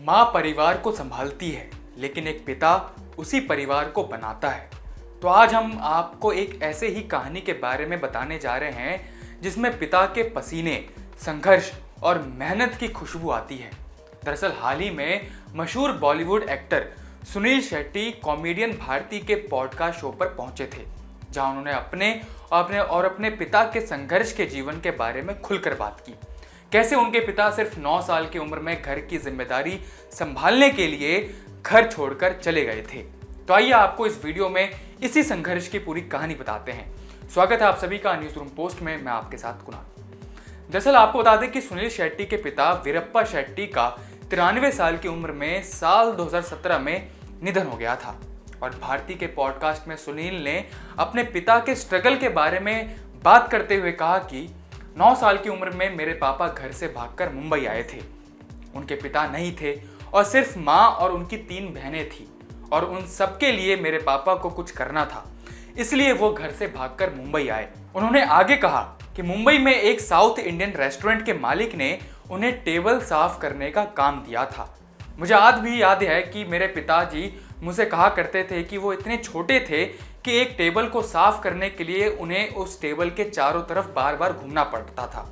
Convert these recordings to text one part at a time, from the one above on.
माँ परिवार को संभालती है, लेकिन एक पिता उसी परिवार को बनाता है। तो आज हम आपको एक ऐसे ही कहानी के बारे में बताने जा रहे हैं जिसमें पिता के पसीने, संघर्ष और मेहनत की खुशबू आती है। दरअसल हाल ही में मशहूर बॉलीवुड एक्टर सुनील शेट्टी कॉमेडियन भारती के पॉडकास्ट शो पर पहुंचे थे, जहां उन्होंने अपने पिता के संघर्ष के जीवन के बारे में खुलकर बात की। कैसे उनके पिता सिर्फ 9 साल की उम्र में घर की जिम्मेदारी संभालने के लिए घर छोड़कर चले गए थे। तो आइए आपको इस वीडियो में इसी संघर्ष की पूरी कहानी बताते हैं। स्वागत है आप सभी का न्यूज़ रूम पोस्ट में। मैं आपके साथ कुणाल। दरअसल आपको बता दें कि सुनील शेट्टी के पिता वीरप्पा शेट्टी का 93 साल की उम्र में साल 2017 में निधन हो गया था। और भारती के पॉडकास्ट में सुनील ने अपने पिता के स्ट्रगल के बारे में बात करते हुए कहा कि 9 साल की उम्र में मेरे पापा घर से भागकर मुंबई आए थे। उनके पिता नहीं थे और सिर्फ माँ और उनकी 3 बहनें थी, और उन सबके लिए मेरे पापा को कुछ करना था, इसलिए वो घर से भागकर मुंबई आए। उन्होंने आगे कहा कि मुंबई में एक साउथ इंडियन रेस्टोरेंट के मालिक ने उन्हें टेबल साफ करने का काम दिया था। मुझे आज भी याद है कि मेरे पिताजी मुझसे कहा करते थे कि वो इतने छोटे थे कि एक टेबल को साफ करने के लिए उन्हें उस टेबल के चारों तरफ बार बार घूमना पड़ता था।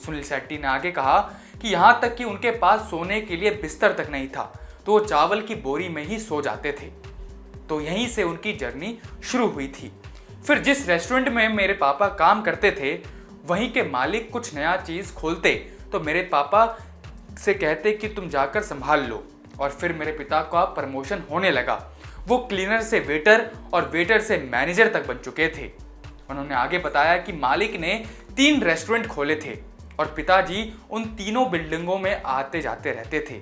सुनील शेट्टी ने आगे कहा कि यहाँ तक कि उनके पास सोने के लिए बिस्तर तक नहीं था, तो वो चावल की बोरी में ही सो जाते थे। तो यहीं से उनकी जर्नी शुरू हुई थी। फिर जिस रेस्टोरेंट में मेरे पापा काम करते थे, वहीं के मालिक कुछ नया चीज़ खोलते तो मेरे पापा से कहते कि तुम जाकर संभाल लो, और फिर मेरे पिता का प्रमोशन होने लगा। वो क्लीनर से वेटर और वेटर से मैनेजर तक बन चुके थे। उन्होंने आगे बताया कि मालिक ने 3 रेस्टोरेंट खोले थे और पिताजी उन तीनों बिल्डिंगों में आते जाते रहते थे।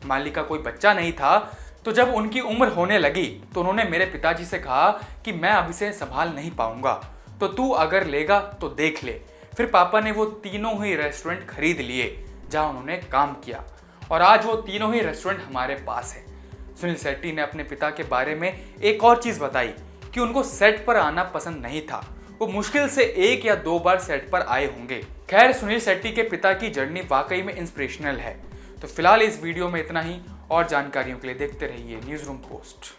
मालिक का कोई बच्चा नहीं था, तो जब उनकी उम्र होने लगी तो उन्होंने मेरे पिताजी से कहा कि मैं अब इसे संभाल नहीं पाऊंगा, तो तू अगर लेगा तो देख ले। फिर पापा ने वो तीनों ही रेस्टोरेंट खरीद लिए जहां उन्होंने काम किया, और आज वो तीनों ही रेस्टोरेंट हमारे पास है। सुनील शेट्टी ने अपने पिता के बारे में एक और चीज़ बताई कि उनको सेट पर आना पसंद नहीं था। वो मुश्किल से 1 या 2 बार सेट पर आए होंगे। खैर, सुनील शेट्टी के पिता की जर्नी वाकई में इंस्पिरेशनल है। तो फिलहाल इस वीडियो में इतना ही, और जानकारियों के लिए देखते रहिए न्यूज़ रूम पोस्ट।